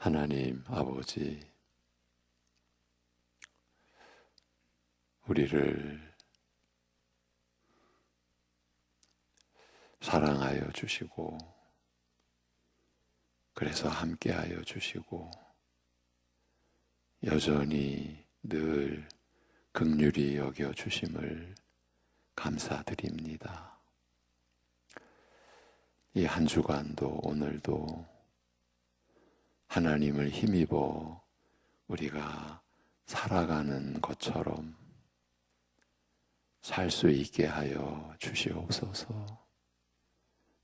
하나님 아버지, 우리를 사랑하여 주시고, 그래서 함께하여 주시고, 여전히 늘 긍휼히 여겨 주심을 감사드립니다. 이 한 주간도 오늘도 하나님을 힘입어 우리가 살아가는 것처럼 살 수 있게 하여 주시옵소서.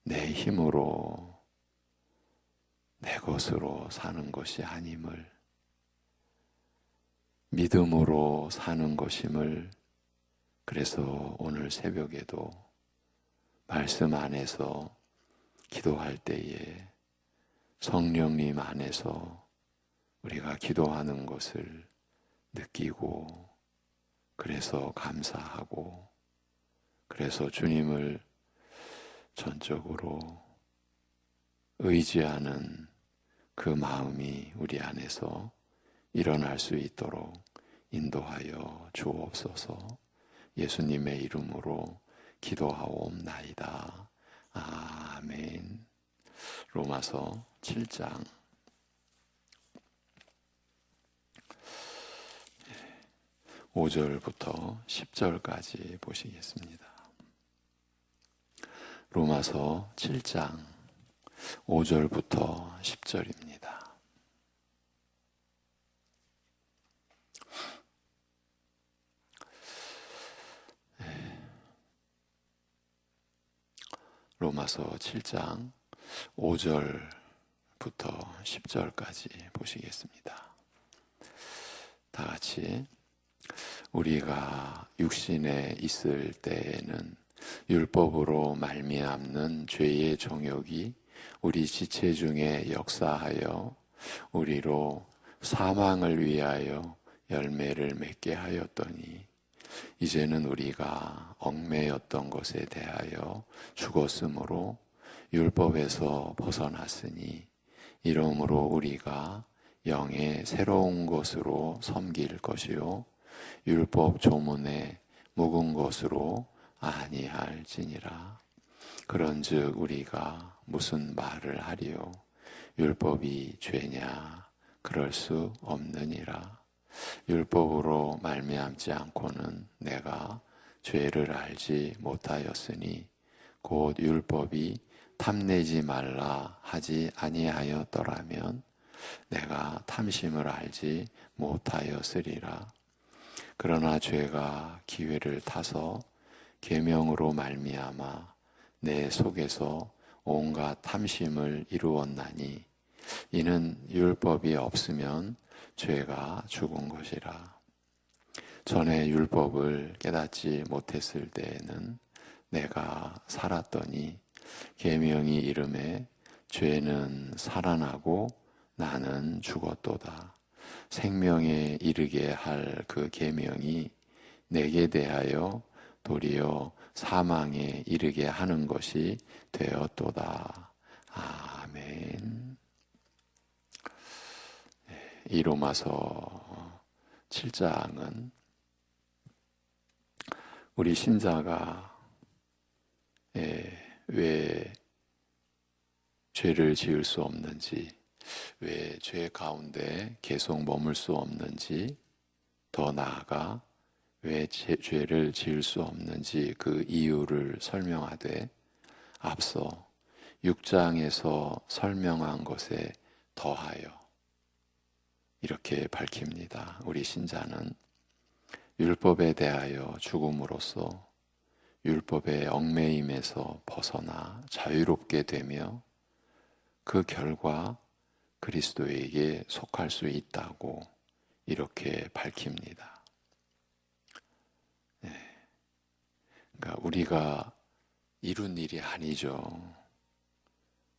내 힘으로 내 것으로 사는 것이 아님을, 믿음으로 사는 것임을, 그래서 오늘 새벽에도 말씀 안에서 기도할 때에 성령님 안에서 우리가 기도하는 것을 느끼고, 그래서 감사하고, 그래서 주님을 전적으로 의지하는 그 마음이 우리 안에서 일어날 수 있도록 인도하여 주옵소서. 예수님의 이름으로 기도하옵나이다. 아멘. 로마서 7장 5절부터 10절까지 보시겠습니다. 로마서 7장 5절부터 10절입니다. 로마서 7장 5절부터 10절까지 보시겠습니다. 다 같이. 우리가 육신에 있을 때에는 율법으로 말미암는 죄의 정욕이 우리 지체 중에 역사하여 우리로 사망을 위하여 열매를 맺게 하였더니, 이제는 우리가 얽매였던 것에 대하여 죽었으므로 율법에서 벗어났으니, 이러므로 우리가 영의 새로운 것으로 섬길 것이요 율법 조문에 묵은 것으로 아니할지니라. 그런즉 우리가 무슨 말을 하리요? 율법이 죄냐? 그럴 수 없느니라. 율법으로 말미암지 않고는 내가 죄를 알지 못하였으니, 곧 율법이 탐내지 말라 하지 아니하였더라면 내가 탐심을 알지 못하였으리라. 그러나 죄가 기회를 타서 계명으로 말미암아 내 속에서 온갖 탐심을 이루었나니, 이는 율법이 없으면 죄가 죽은 것이라. 전에 율법을 깨닫지 못했을 때에는 내가 살았더니, 계명이 이름에 죄는 살아나고 나는 죽었도다. 생명에 이르게 할 그 계명이 내게 대하여 도리어 사망에 이르게 하는 것이 되었도다. 아멘. 이 로마서 7장은 우리 신자가 왜 죄를 지을 수 없는지, 왜 죄 가운데 계속 머물 수 없는지, 더 나아가 왜 죄를 지을 수 없는지 그 이유를 설명하되, 앞서 6장에서 설명한 것에 더하여 이렇게 밝힙니다. 우리 신자는 율법에 대하여 죽음으로써 율법의 얽매임에서 벗어나 자유롭게 되며, 그 결과 그리스도에게 속할 수 있다고 이렇게 밝힙니다. 그러니까 우리가 이룬 일이 아니죠.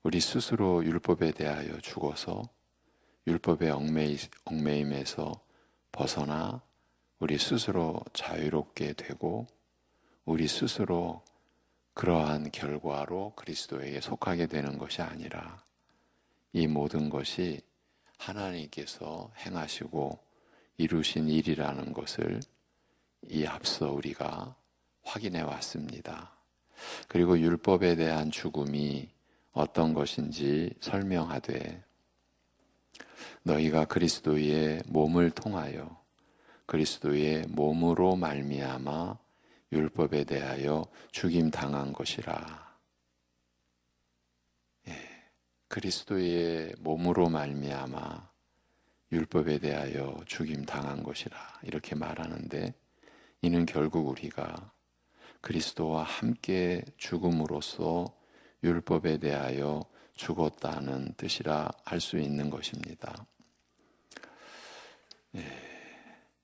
우리 스스로 율법에 대하여 죽어서 율법의 얽매임에서 벗어나 우리 스스로 자유롭게 되고, 우리 스스로 그러한 결과로 그리스도에게 속하게 되는 것이 아니라, 이 모든 것이 하나님께서 행하시고 이루신 일이라는 것을 이 앞서 우리가 확인해 왔습니다. 그리고 율법에 대한 죽음이 어떤 것인지 설명하되 너희가 그리스도의 몸을 통하여 그리스도의 몸으로 말미암아 율법에 대하여 죽임 당한 것이라. 그리스도의 몸으로 말미암아 율법에 대하여 죽임 당한 것이라 이렇게 말하는데 이는 결국 우리가 그리스도와 함께 죽음으로써 율법에 대하여 죽었다는 뜻이라 할 수 있는 것입니다.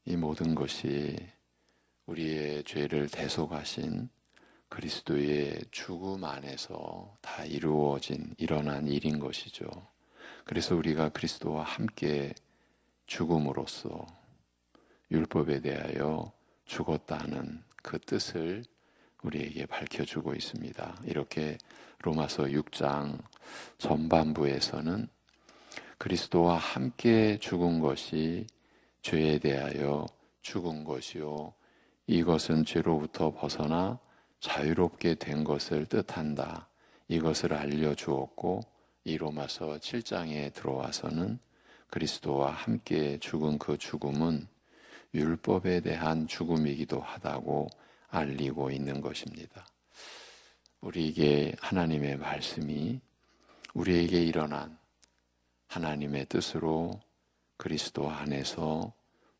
이 모든 것이 우리의 죄를 대속하신 그리스도의 죽음 안에서 다 일어난 일인 것이죠. 그래서 우리가 그리스도와 함께 죽음으로써 율법에 대하여 죽었다는 그 뜻을 우리에게 밝혀주고 있습니다. 이렇게 로마서 6장 전반부에서는 그리스도와 함께 죽은 것이 죄에 대하여 죽은 것이요 이것은 죄로부터 벗어나 자유롭게 된 것을 뜻한다. 이것을 알려주었고 이 로마서 7장에 들어와서는 그리스도와 함께 죽은 그 죽음은 율법에 대한 죽음이기도 하다고 알리고 있는 것입니다. 우리에게 하나님의 말씀이 우리에게 일어난 하나님의 뜻으로 그리스도 안에서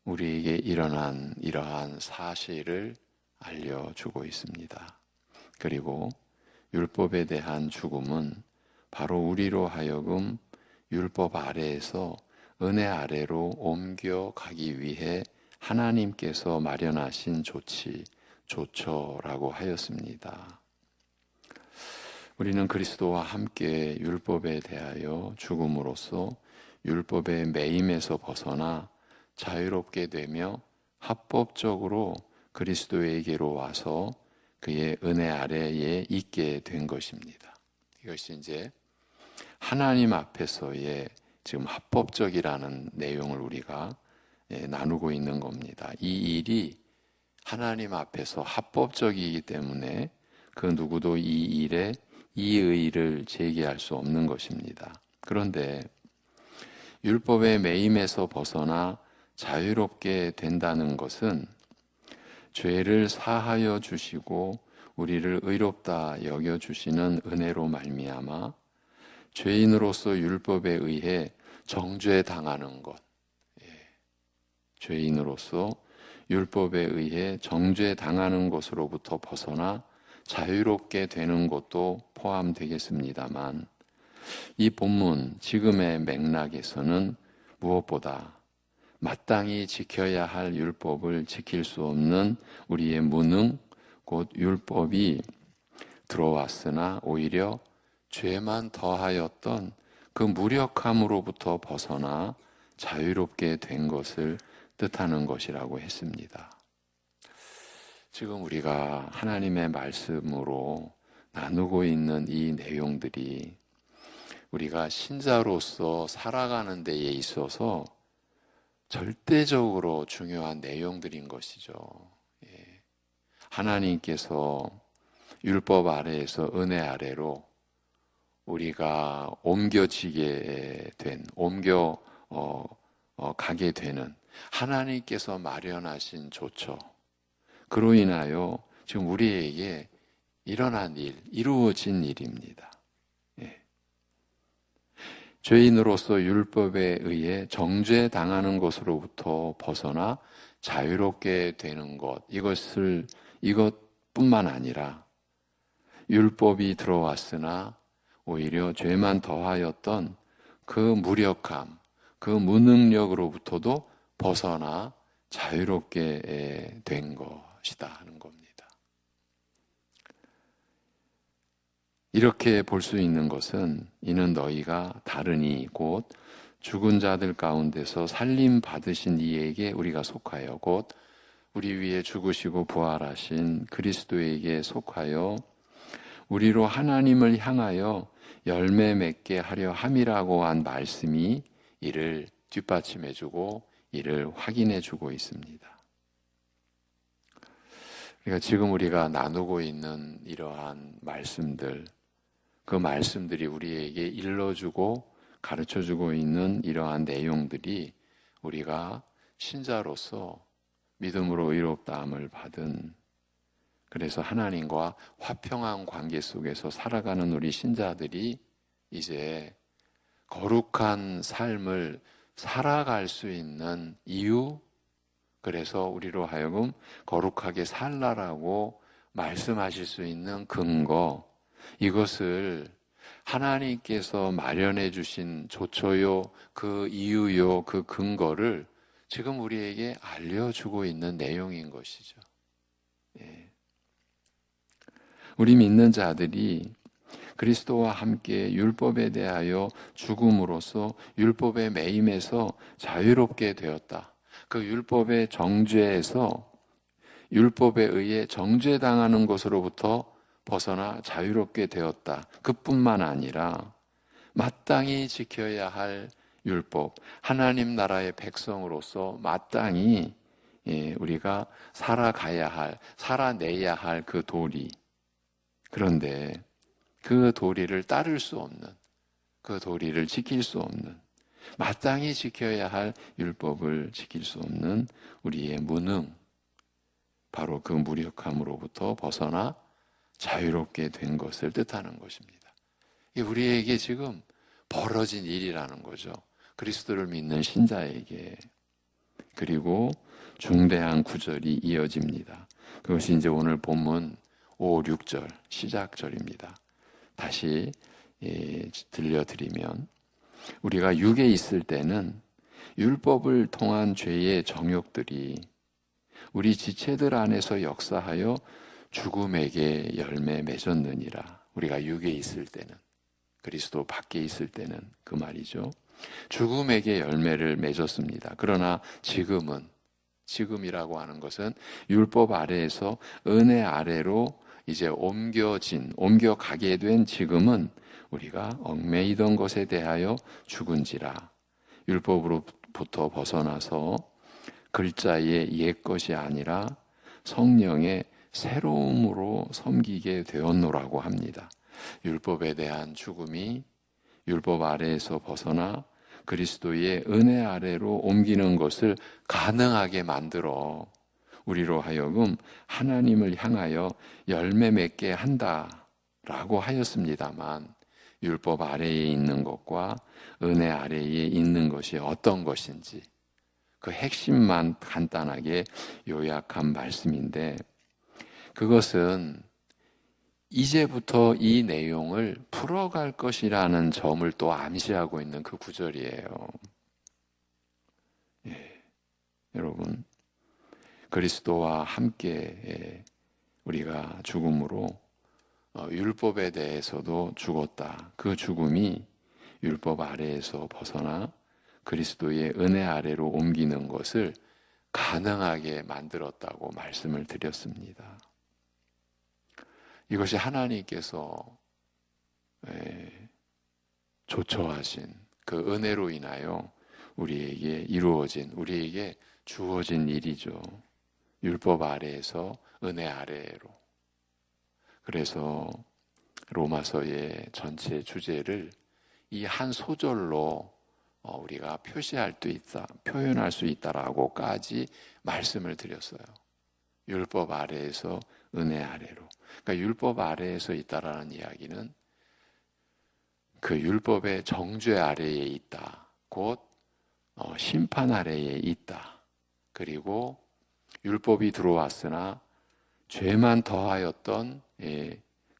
우리에게 일어난 이러한 사실을 알려주고 있습니다. 그리고 율법에 대한 죽음은 바로 우리로 하여금 율법 아래에서 은혜 아래로 옮겨가기 위해 하나님께서 마련하신 조처라고 하였습니다. 우리는 그리스도와 함께 율법에 대하여 죽음으로써 율법의 매임에서 벗어나 자유롭게 되며 합법적으로 그리스도에게로 와서 그의 은혜 아래에 있게 된 것입니다. 이것이 이제 하나님 앞에서의 지금 합법적이라는 내용을 우리가 나누고 있는 겁니다. 이 일이 하나님 앞에서 합법적이기 때문에 그 누구도 이 일에 이의를 제기할 수 없는 것입니다. 그런데 율법의 매임에서 벗어나 자유롭게 된다는 것은 죄를 사하여 주시고 우리를 의롭다 여겨 주시는 은혜로 말미암아 죄인으로서 율법에 의해 정죄당하는 것, 죄인으로서 율법에 의해 정죄당하는 것으로부터 벗어나 자유롭게 되는 것도 포함되겠습니다만 이 본문 지금의 맥락에서는 무엇보다 마땅히 지켜야 할 율법을 지킬 수 없는 우리의 무능, 곧 율법이 들어왔으나 오히려 죄만 더하였던 그 무력함으로부터 벗어나 자유롭게 된 것을 뜻하는 것이라고 했습니다. 지금 우리가 하나님의 말씀으로 나누고 있는 이 내용들이 우리가 신자로서 살아가는 데에 있어서 절대적으로 중요한 내용들인 것이죠. 하나님께서 율법 아래에서 은혜 아래로 우리가 옮겨지게 된, 가게 되는 하나님께서 마련하신 조처, 그로 인하여 지금 우리에게 일어난 일, 이루어진 일입니다. 죄인으로서 율법에 의해 정죄당하는 것으로부터 벗어나 자유롭게 되는 것, 이것뿐만 아니라 율법이 들어왔으나 오히려 죄만 더하였던 그 무력함, 그 무능력으로부터도 벗어나 자유롭게 된 것이다 하는 겁니다. 이렇게 볼 수 있는 것은 이는 너희가 다르니 곧 죽은 자들 가운데서 살림 받으신 이에게 우리가 속하여 곧 우리 위에 죽으시고 부활하신 그리스도에게 속하여 우리로 하나님을 향하여 열매 맺게 하려 함이라고 한 말씀이 이를 뒷받침해주고 이를 확인해주고 있습니다. 그러니까 지금 우리가 나누고 있는 이러한 말씀들, 그 말씀들이 우리에게 일러주고 가르쳐주고 있는 이러한 내용들이 우리가 신자로서 믿음으로 의롭다함을 받은, 그래서 하나님과 화평한 관계 속에서 살아가는 우리 신자들이 이제 거룩한 삶을 살아갈 수 있는 이유, 그래서 우리로 하여금 거룩하게 살라라고 말씀하실 수 있는 근거, 이것을 하나님께서 마련해 주신 조처요, 그 이유요, 그 근거를 지금 우리에게 알려주고 있는 내용인 것이죠. 예. 우리 믿는 자들이 그리스도와 함께 율법에 대하여 죽음으로써 율법의 매임에서 자유롭게 되었다. 그 율법의 정죄에서 율법에 의해 정죄당하는 것으로부터 벗어나 자유롭게 되었다. 그뿐만 아니라 마땅히 지켜야 할 율법, 하나님 나라의 백성으로서 마땅히 우리가 살아가야 할, 살아내야 할 그 도리. 그런데 그 도리를 따를 수 없는, 그 도리를 지킬 수 없는, 마땅히 지켜야 할 율법을 지킬 수 없는 우리의 무능, 바로 그 무력함으로부터 벗어나 자유롭게 된 것을 뜻하는 것입니다. 이게 우리에게 지금 벌어진 일이라는 거죠. 그리스도를 믿는 신자에게. 그리고 중대한 구절이 이어집니다. 그것이 이제 오늘 본문 5, 6절 시작절입니다. 다시 들려드리면, 우리가 육에 있을 때는 율법을 통한 죄의 정욕들이 우리 지체들 안에서 역사하여 죽음에게 열매 맺었느니라. 우리가 육에 있을 때는, 그리스도 밖에 있을 때는 그 말이죠. 죽음에게 열매를 맺었습니다. 그러나 지금이라고 하는 것은 율법 아래에서 은혜 아래로 이제 옮겨가게 된 지금은 우리가 얽매이던 것에 대하여 죽은지라. 율법으로부터 벗어나서 글자의 옛것이 아니라 성령의 새로움으로 섬기게 되었노라고 합니다. 율법에 대한 죽음이 율법 아래에서 벗어나 그리스도의 은혜 아래로 옮기는 것을 가능하게 만들어 우리로 하여금 하나님을 향하여 열매 맺게 한다라고 하였습니다만, 율법 아래에 있는 것과 은혜 아래에 있는 것이 어떤 것인지 그 핵심만 간단하게 요약한 말씀인데, 그것은 이제부터 이 내용을 풀어갈 것이라는 점을 또 암시하고 있는 그 구절이에요. 여러분, 그리스도와 함께 우리가 죽음으로 율법에 대해서도 죽었다. 그 죽음이 율법 아래에서 벗어나 그리스도의 은혜 아래로 옮기는 것을 가능하게 만들었다고 말씀을 드렸습니다. 이것이 하나님께서 조처하신 그 은혜로 인하여 우리에게 이루어진, 우리에게 주어진 일이죠. 율법 아래에서 은혜 아래로. 그래서 로마서의 전체 주제를 이 한 소절로 우리가 표현할 수 있다라고까지 말씀을 드렸어요. 율법 아래에서 은혜 아래로. 그러니까 율법 아래에서 있다라는 이야기는 그 율법의 정죄 아래에 있다. 곧 심판 아래에 있다. 그리고 율법이 들어왔으나 죄만 더하였던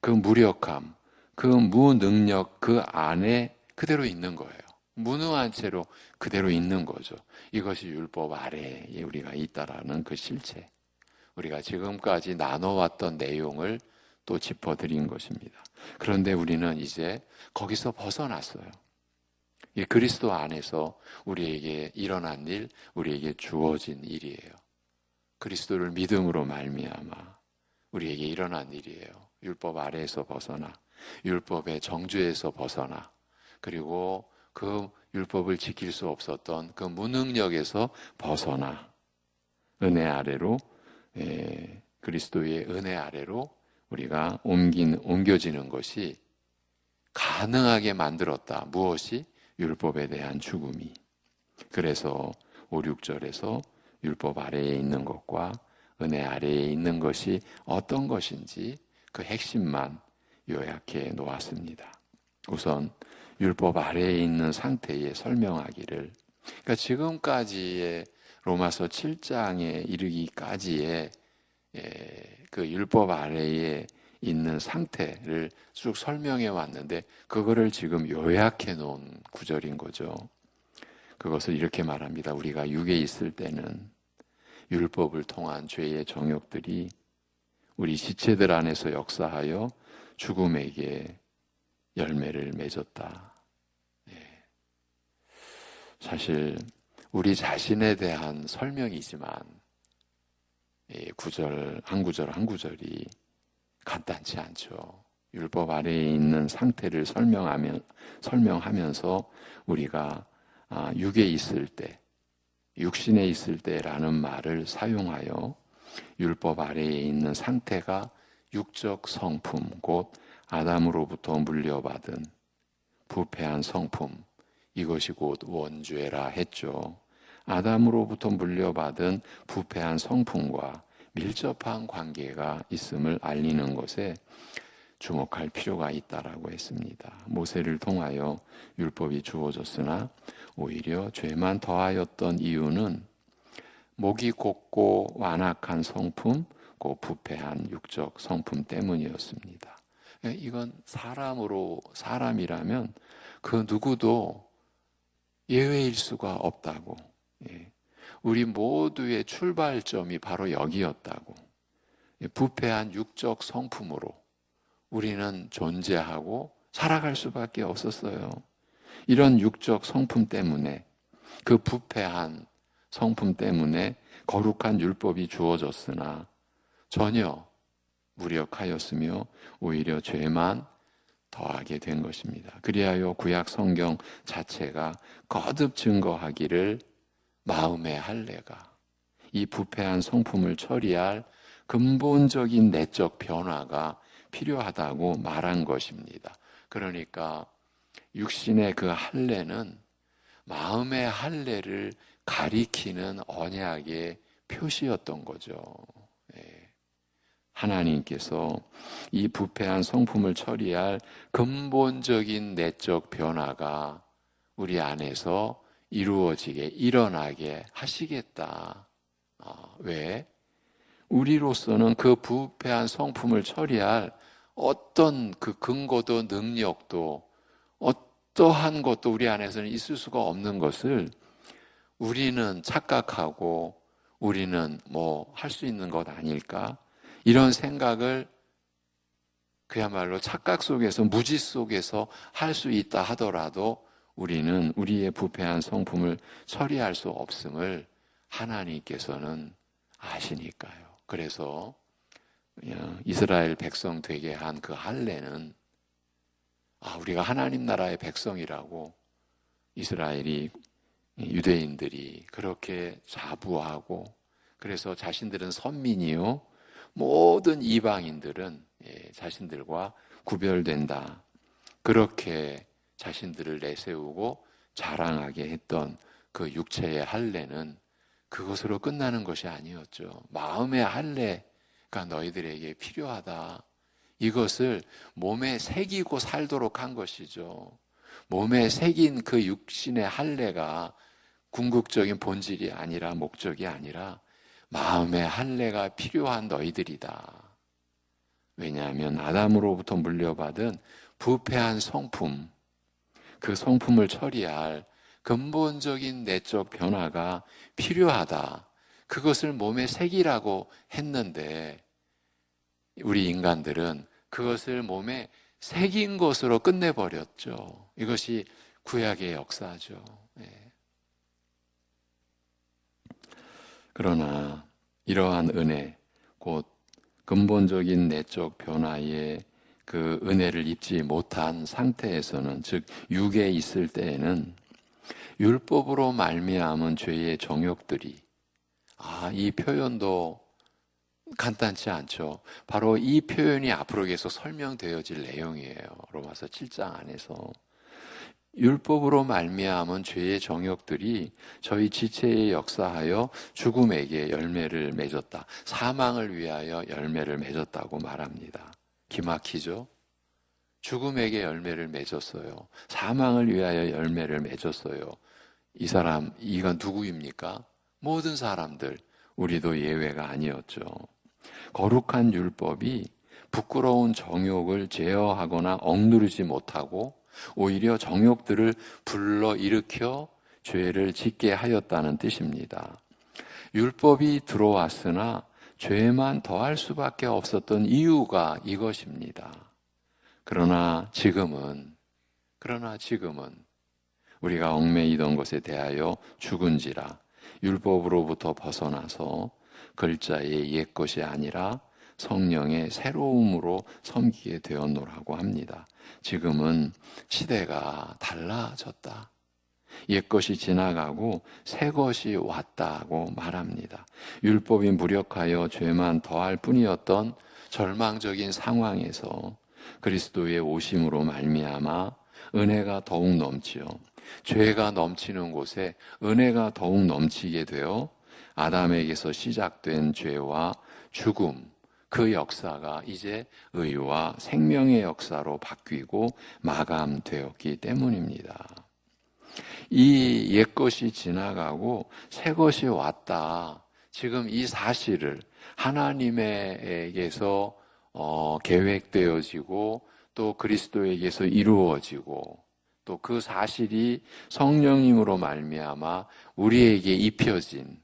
그 무력함, 그 무능력 그 안에 그대로 있는 거예요. 무능한 채로 그대로 있는 거죠. 이것이 율법 아래에 우리가 있다라는 그 실체. 우리가 지금까지 나눠왔던 내용을 또 짚어드린 것입니다. 그런데 우리는 이제 거기서 벗어났어요. 이 그리스도 안에서 우리에게 일어난 일, 우리에게 주어진 일이에요. 그리스도를 믿음으로 말미암아 우리에게 일어난 일이에요. 율법 아래에서 벗어나, 율법의 정죄에서 벗어나, 그리고 그 율법을 지킬 수 없었던 그 무능력에서 벗어나 은혜 아래로, 그리스도의 은혜 아래로 우리가 옮겨지는 것이 가능하게 만들었다. 무엇이? 율법에 대한 죽음이. 그래서 5, 6절에서 율법 아래에 있는 것과 은혜 아래에 있는 것이 어떤 것인지 그 핵심만 요약해 놓았습니다. 우선 율법 아래에 있는 상태에 설명하기를, 그러니까 지금까지의 로마서 7장에 이르기까지의 그 율법 아래에 있는 상태를 쭉 설명해 왔는데 그거를 지금 요약해 놓은 구절인 거죠. 그것을 이렇게 말합니다. 우리가 육에 있을 때는 율법을 통한 죄의 정욕들이 우리 지체들 안에서 역사하여 죽음에게 열매를 맺었다. 사실 우리 자신에 대한 설명이지만 구절 한 구절이 간단치 않죠. 율법 아래에 있는 상태를 설명하면서 우리가 육에 있을 때, 육신에 있을 때라는 말을 사용하여 율법 아래에 있는 상태가 육적 성품, 곧 아담으로부터 물려받은 부패한 성품, 이것이 곧 원죄라 했죠. 아담으로부터 물려받은 부패한 성품과 밀접한 관계가 있음을 알리는 것에 주목할 필요가 있다라고 했습니다. 모세를 통하여 율법이 주어졌으나 오히려 죄만 더하였던 이유는 목이 곧고 완악한 성품, 그 부패한 육적 성품 때문이었습니다. 이건 사람이라면 그 누구도 예외일 수가 없다고. 우리 모두의 출발점이 바로 여기였다고. 부패한 육적 성품으로 우리는 존재하고 살아갈 수밖에 없었어요. 이런 육적 성품 때문에, 그 부패한 성품 때문에 거룩한 율법이 주어졌으나 전혀 무력하였으며 오히려 죄만 더하게 된 것입니다. 그리하여 구약 성경 자체가 거듭 증거하기를 마음의 할례가 이 부패한 성품을 처리할 근본적인 내적 변화가 필요하다고 말한 것입니다. 그러니까 육신의 그 할례는 마음의 할례를 가리키는 언약의 표시였던 거죠. 하나님께서 이 부패한 성품을 처리할 근본적인 내적 변화가 우리 안에서 이루어지게, 일어나게 하시겠다. 왜? 우리로서는 그 부패한 성품을 처리할 어떤 그 근거도 능력도 어떠한 것도 우리 안에서는 있을 수가 없는 것을 우리는 착각하고 우리는 뭐 할 수 있는 것 아닐까? 이런 생각을 그야말로 착각 속에서, 무지 속에서 할 수 있다 하더라도 우리는 우리의 부패한 성품을 처리할 수 없음을 하나님께서는 아시니까요. 그래서 이스라엘 백성 되게 한 그 할례는 우리가 하나님 나라의 백성이라고 이스라엘이, 유대인들이 그렇게 자부하고, 그래서 자신들은 선민이요 모든 이방인들은 자신들과 구별된다, 그렇게 자신들을 내세우고 자랑하게 했던 그 육체의 할례는 그것으로 끝나는 것이 아니었죠. 마음의 할례가 너희들에게 필요하다. 이것을 몸에 새기고 살도록 한 것이죠. 몸에 새긴 그 육신의 할례가 궁극적인 본질이 아니라, 목적이 아니라 마음의 할례가 필요한 너희들이다. 왜냐하면 아담으로부터 물려받은 부패한 성품, 그 성품을 처리할 근본적인 내적 변화가 필요하다. 그것을 몸에 새기라고 했는데 우리 인간들은 그것을 몸에 새긴 것으로 끝내버렸죠. 이것이 구약의 역사죠. 그러나 이러한 은혜, 곧 근본적인 내적 변화의 그 은혜를 입지 못한 상태에서는, 즉 육에 있을 때에는 율법으로 말미암은 죄의 정욕들이, 이 표현도 간단치 않죠. 바로 이 표현이 앞으로 계속 설명되어질 내용이에요. 로마서 7장 안에서 율법으로 말미암은 죄의 정욕들이 저희 지체에 역사하여 죽음에게 열매를 맺었다. 사망을 위하여 열매를 맺었다고 말합니다. 기막히죠? 죽음에게 열매를 맺었어요. 사망을 위하여 열매를 맺었어요. 이건 누구입니까? 모든 사람들, 우리도 예외가 아니었죠. 거룩한 율법이 부끄러운 정욕을 제어하거나 억누르지 못하고 오히려 정욕들을 불러일으켜 죄를 짓게 하였다는 뜻입니다. 율법이 들어왔으나 죄만 더할 수밖에 없었던 이유가 이것입니다. 그러나 지금은 우리가 얽매이던 것에 대하여 죽은지라 율법으로부터 벗어나서 글자의 옛것이 아니라 성령의 새로움으로 섬기게 되었노라고 합니다. 지금은 시대가 달라졌다. 옛것이 지나가고 새것이 왔다고 말합니다. 율법이 무력하여 죄만 더할 뿐이었던 절망적인 상황에서 그리스도의 오심으로 말미암아 은혜가 더욱 넘치요. 죄가 넘치는 곳에 은혜가 더욱 넘치게 되어 아담에게서 시작된 죄와 죽음, 그 역사가 이제 의와 생명의 역사로 바뀌고 마감되었기 때문입니다. 이 옛것이 지나가고 새것이 왔다. 지금 이 사실을 하나님에게서 계획되어지고 또 그리스도에게서 이루어지고 또 그 사실이 성령님으로 말미암아 우리에게 입혀진,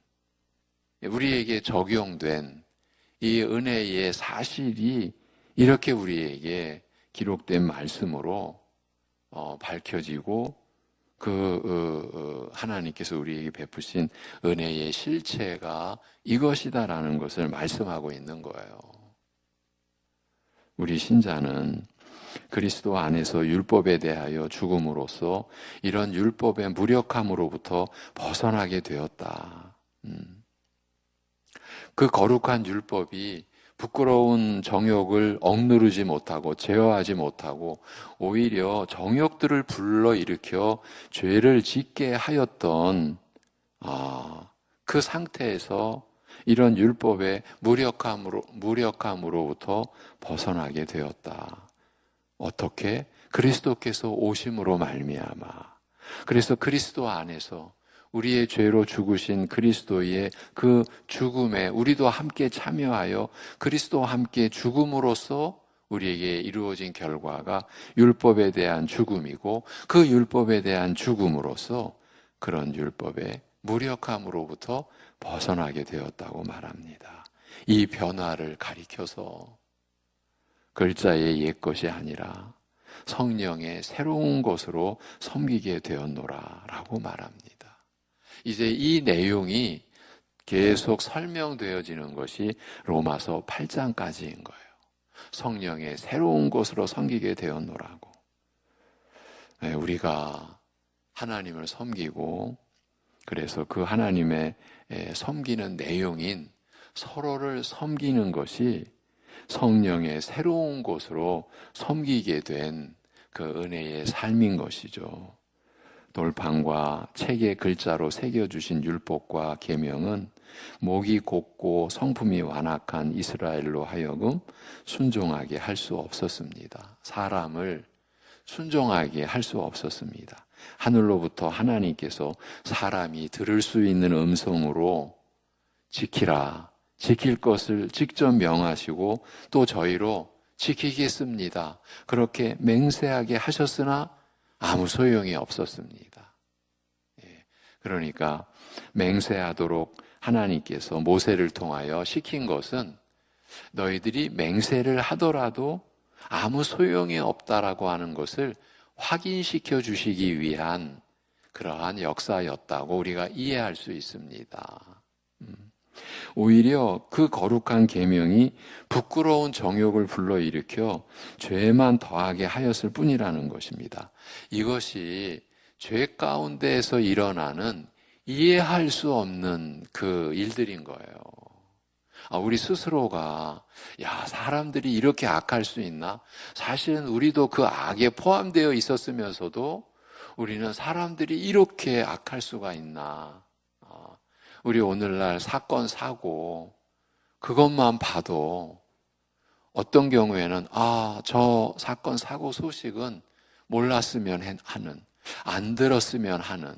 우리에게 적용된 이 은혜의 사실이 이렇게 우리에게 기록된 말씀으로 밝혀지고 하나님께서 우리에게 베푸신 은혜의 실체가 이것이다라는 것을 말씀하고 있는 거예요. 우리 신자는 그리스도 안에서 율법에 대하여 죽음으로써 이런 율법의 무력함으로부터 벗어나게 되었다. 그 거룩한 율법이 부끄러운 정욕을 억누르지 못하고 제어하지 못하고 오히려 정욕들을 불러일으켜 죄를 짓게 하였던 그 상태에서 이런 율법의 무력함으로부터 벗어나게 되었다. 어떻게? 그리스도께서 오심으로 말미암아. 그래서 그리스도 안에서 우리의 죄로 죽으신 그리스도의 그 죽음에 우리도 함께 참여하여 그리스도와 함께 죽음으로써 우리에게 이루어진 결과가 율법에 대한 죽음이고 그 율법에 대한 죽음으로써 그런 율법의 무력함으로부터 벗어나게 되었다고 말합니다. 이 변화를 가리켜서 글자의 옛것이 아니라 성령의 새로운 것으로 섬기게 되었노라 라고 말합니다. 이제 이 내용이 계속 설명되어지는 것이 로마서 8장까지인 거예요. 성령의 새로운 것으로 섬기게 되었노라고. 우리가 하나님을 섬기고 그래서 그 하나님의 섬기는 내용인 서로를 섬기는 것이 성령의 새로운 것으로 섬기게 된 그 은혜의 삶인 것이죠. 돌판과 책의 글자로 새겨주신 율법과 계명은 목이 곧고 성품이 완악한 이스라엘로 하여금 순종하게 할 수 없었습니다. 사람을 순종하게 할 수 없었습니다. 하늘로부터 하나님께서 사람이 들을 수 있는 음성으로 지키라, 지킬 것을 직접 명하시고 또 저희로 지키겠습니다. 그렇게 맹세하게 하셨으나 아무 소용이 없었습니다. 그러니까 맹세하도록 하나님께서 모세를 통하여 시킨 것은 너희들이 맹세를 하더라도 아무 소용이 없다라고 하는 것을 확인시켜 주시기 위한 그러한 역사였다고 우리가 이해할 수 있습니다. 오히려 그 거룩한 계명이 부끄러운 정욕을 불러일으켜 죄만 더하게 하였을 뿐이라는 것입니다. 이것이 죄 가운데에서 일어나는 이해할 수 없는 그 일들인 거예요. 우리 스스로가 사람들이 이렇게 악할 수 있나? 사실은 우리도 그 악에 포함되어 있었으면서도 우리는 사람들이 이렇게 악할 수가 있나? 우리 오늘날 사건, 사고 그것만 봐도 어떤 경우에는 저 사건, 사고 소식은 몰랐으면 하는, 안 들었으면 하는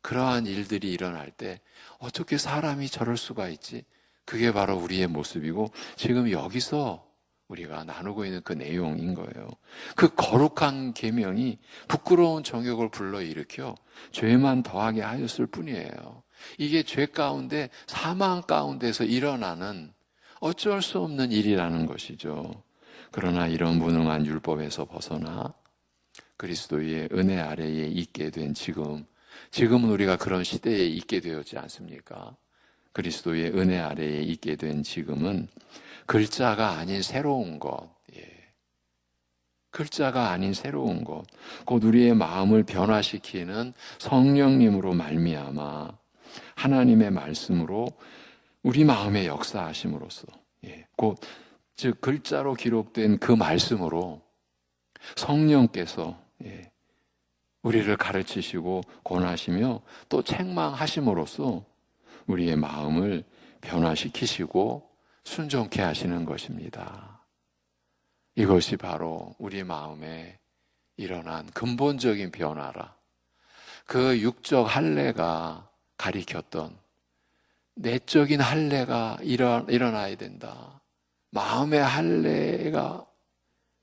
그러한 일들이 일어날 때 어떻게 사람이 저럴 수가 있지? 그게 바로 우리의 모습이고 지금 여기서 우리가 나누고 있는 그 내용인 거예요. 그 거룩한 계명이 부끄러운 정욕을 불러일으켜 죄만 더하게 하였을 뿐이에요. 이게 죄 가운데 사망 가운데서 일어나는 어쩔 수 없는 일이라는 것이죠. 그러나 이런 무능한 율법에서 벗어나 그리스도의 은혜 아래에 있게 된 지금은 우리가 그런 시대에 있게 되었지 않습니까? 그리스도의 은혜 아래에 있게 된 지금은 글자가 아닌 새로운 것, 글자가 아닌 새로운 것, 곧 우리의 마음을 변화시키는 성령님으로 말미암아 하나님의 말씀으로 우리 마음에 역사하심으로써, 즉 글자로 기록된 그 말씀으로 성령께서 우리를 가르치시고 권하시며 또 책망하심으로써 우리의 마음을 변화시키시고 순종케 하시는 것입니다. 이것이 바로 우리 마음에 일어난 근본적인 변화라. 그 육적 할례가 가리켰던 내적인 할례가 일어나야 된다. 마음의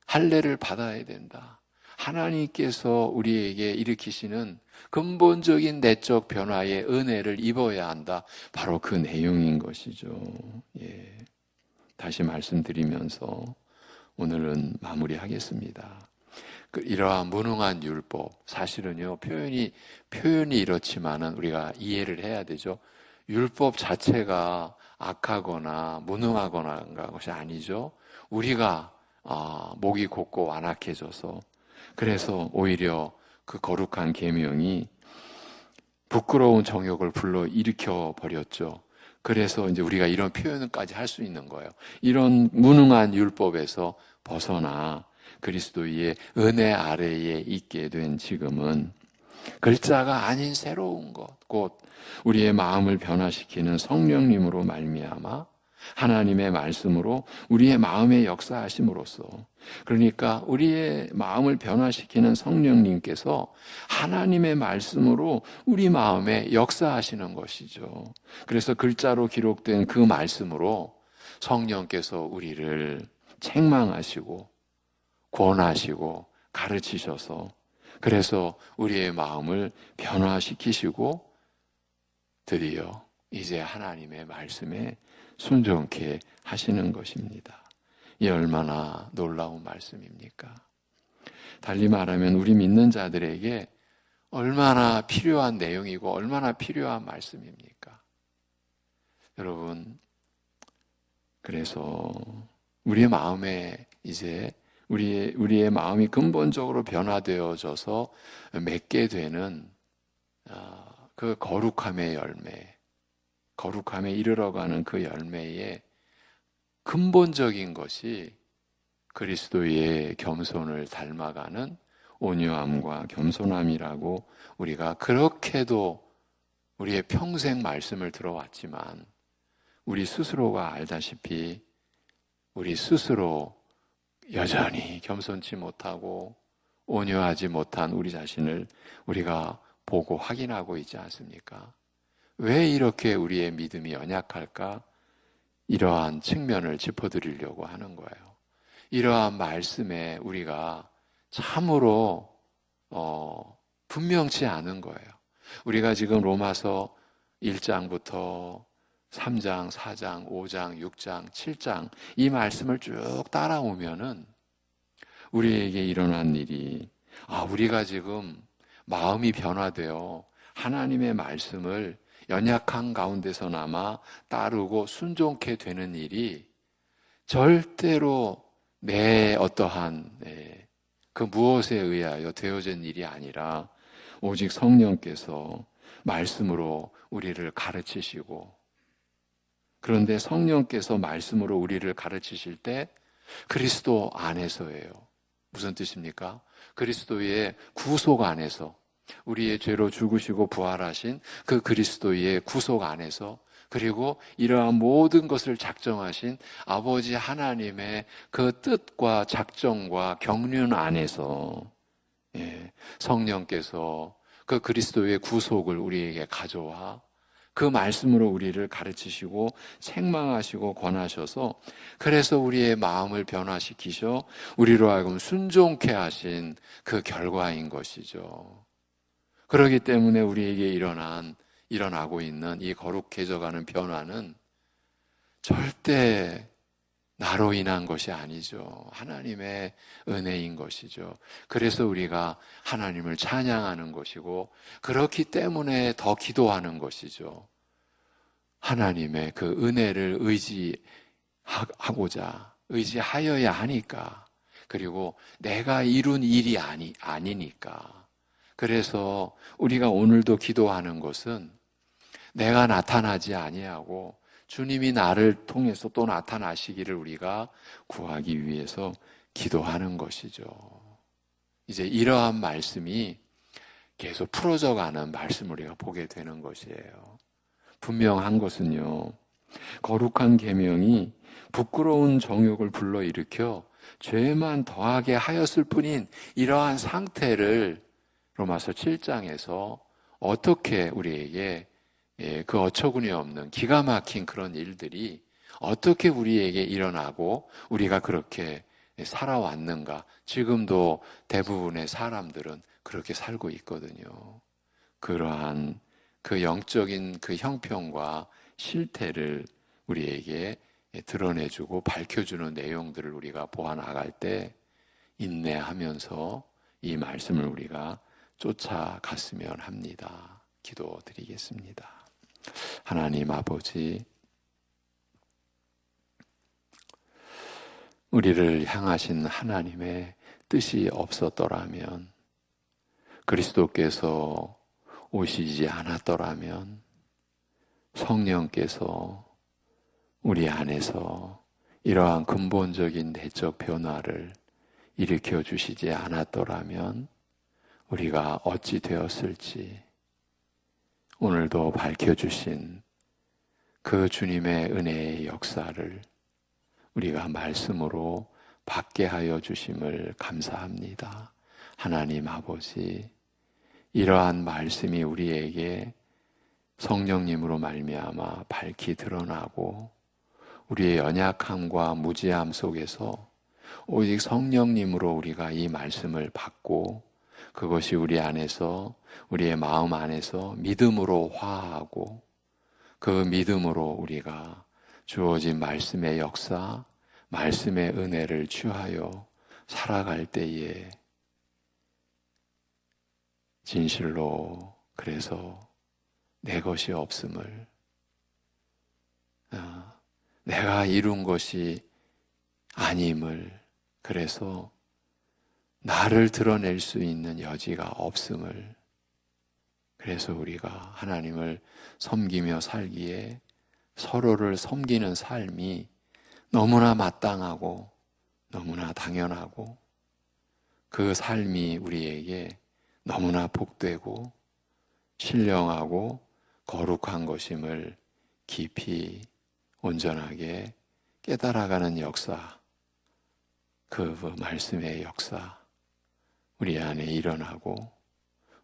할례를 받아야 된다. 하나님께서 우리에게 일으키시는 근본적인 내적 변화의 은혜를 입어야 한다. 바로 그 내용인 것이죠. 다시 말씀드리면서 오늘은 마무리하겠습니다. 이러한 무능한 율법, 사실은요, 표현이 이렇지만은 우리가 이해를 해야 되죠. 율법 자체가 악하거나 무능하거나 것이 아니죠. 우리가 목이 곧고 완악해져서 그래서 오히려 그 거룩한 계명이 부끄러운 정욕을 불러 일으켜 버렸죠. 그래서 이제 우리가 이런 표현까지 할 수 있는 거예요. 이런 무능한 율법에서 벗어나 그리스도의 은혜 아래에 있게 된 지금은 글자가 아닌 새로운 것, 곧 우리의 마음을 변화시키는 성령님으로 말미암아 하나님의 말씀으로 우리의 마음에 역사하심으로써, 그러니까 우리의 마음을 변화시키는 성령님께서 하나님의 말씀으로 우리 마음에 역사하시는 것이죠. 그래서 글자로 기록된 그 말씀으로 성령께서 우리를 책망하시고 권하시고 가르치셔서 그래서 우리의 마음을 변화시키시고 드디어 이제 하나님의 말씀에 순종케 하시는 것입니다. 이 얼마나 놀라운 말씀입니까? 달리 말하면 우리 믿는 자들에게 얼마나 필요한 내용이고 얼마나 필요한 말씀입니까? 여러분, 그래서 우리의 마음에 이제 우리의 마음이 근본적으로 변화되어져서 맺게 되는 그 거룩함의 열매, 거룩함에 이르러가는 그 열매의 근본적인 것이 그리스도의 겸손을 닮아가는 온유함과 겸손함이라고 우리가 그렇게도 우리의 평생 말씀을 들어왔지만 우리 스스로가 알다시피 우리 스스로 여전히 겸손치 못하고 온유하지 못한 우리 자신을 우리가 보고 확인하고 있지 않습니까? 왜 이렇게 우리의 믿음이 연약할까? 이러한 측면을 짚어드리려고 하는 거예요. 이러한 말씀에 우리가 참으로 분명치 않은 거예요. 우리가 지금 로마서 1장부터 3장, 4장, 5장, 6장, 7장 이 말씀을 쭉 따라오면은 우리에게 일어난 일이 우리가 지금 마음이 변화되어 하나님의 말씀을 연약한 가운데서나마 따르고 순종케 되는 일이 절대로 내 어떠한 그 무엇에 의하여 되어진 일이 아니라 오직 성령께서 말씀으로 우리를 가르치시고, 그런데 성령께서 말씀으로 우리를 가르치실 때 그리스도 안에서예요. 무슨 뜻입니까? 그리스도의 구속 안에서, 우리의 죄로 죽으시고 부활하신 그 그리스도의 구속 안에서, 그리고 이러한 모든 것을 작정하신 아버지 하나님의 그 뜻과 작정과 경륜 안에서 성령께서 그 그리스도의 구속을 우리에게 가져와 그 말씀으로 우리를 가르치시고 책망하시고 권하셔서, 그래서 우리의 마음을 변화시키셔 우리로 하여금 순종케 하신 그 결과인 것이죠. 그렇기 때문에 우리에게 일어나고 있는 이 거룩해져가는 변화는 절대 나로 인한 것이 아니죠. 하나님의 은혜인 것이죠. 그래서 우리가 하나님을 찬양하는 것이고, 그렇기 때문에 더 기도하는 것이죠. 하나님의 그 은혜를 의지하여야 하니까, 그리고 내가 이룬 일이 아니니까. 그래서 우리가 오늘도 기도하는 것은 내가 나타나지 아니하고 주님이 나를 통해서 또 나타나시기를 우리가 구하기 위해서 기도하는 것이죠. 이제 이러한 말씀이 계속 풀어져 가는 말씀을 우리가 보게 되는 것이에요. 분명한 것은요, 거룩한 계명이 부끄러운 정욕을 불러일으켜 죄만 더하게 하였을 뿐인 이러한 상태를 로마서 7장에서 어떻게 우리에게 그 어처구니 없는 기가 막힌 그런 일들이 어떻게 우리에게 일어나고 우리가 그렇게 살아왔는가. 지금도 대부분의 사람들은 그렇게 살고 있거든요. 그러한 그 영적인 그 형편과 실태를 우리에게 드러내주고 밝혀주는 내용들을 우리가 보아나갈 때 인내하면서 이 말씀을 우리가 쫓아갔으면 합니다. 기도드리겠습니다. 하나님 아버지, 우리를 향하신 하나님의 뜻이 없었더라면, 그리스도께서 오시지 않았더라면, 성령께서 우리 안에서 이러한 근본적인 내적 변화를 일으켜 주시지 않았더라면 우리가 어찌 되었을지, 오늘도 밝혀주신 그 주님의 은혜의 역사를 우리가 말씀으로 받게 하여 주심을 감사합니다. 하나님 아버지, 이러한 말씀이 우리에게 성령님으로 말미암아 밝히 드러나고 우리의 연약함과 무지함 속에서 오직 성령님으로 우리가 이 말씀을 받고 그것이 우리 안에서, 우리의 마음 안에서 믿음으로 화하고 그 믿음으로 우리가 주어진 말씀의 역사, 말씀의 은혜를 취하여 살아갈 때에 진실로 그래서 내 것이 없음을, 내가 이룬 것이 아님을, 그래서 나를 드러낼 수 있는 여지가 없음을, 그래서 우리가 하나님을 섬기며 살기에 서로를 섬기는 삶이 너무나 마땅하고 너무나 당연하고 그 삶이 우리에게 너무나 복되고 신령하고 거룩한 것임을 깊이 온전하게 깨달아가는 역사, 그 말씀의 역사 우리 안에 일어나고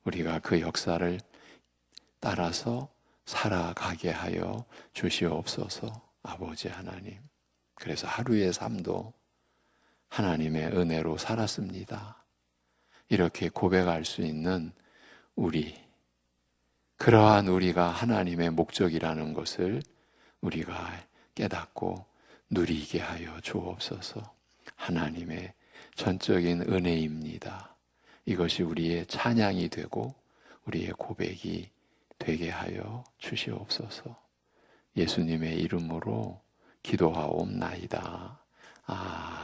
우리가 그 역사를 따라서 살아가게 하여 주시옵소서. 아버지 하나님, 그래서 하루의 삶도 하나님의 은혜로 살았습니다. 이렇게 고백할 수 있는 우리, 그러한 우리가 하나님의 목적이라는 것을 우리가 깨닫고 누리게 하여 주옵소서. 하나님의 전적인 은혜입니다. 이것이 우리의 찬양이 되고 우리의 고백이 되게 되게 하여 주시옵소서. 예수님의 이름으로 기도하옵나이다.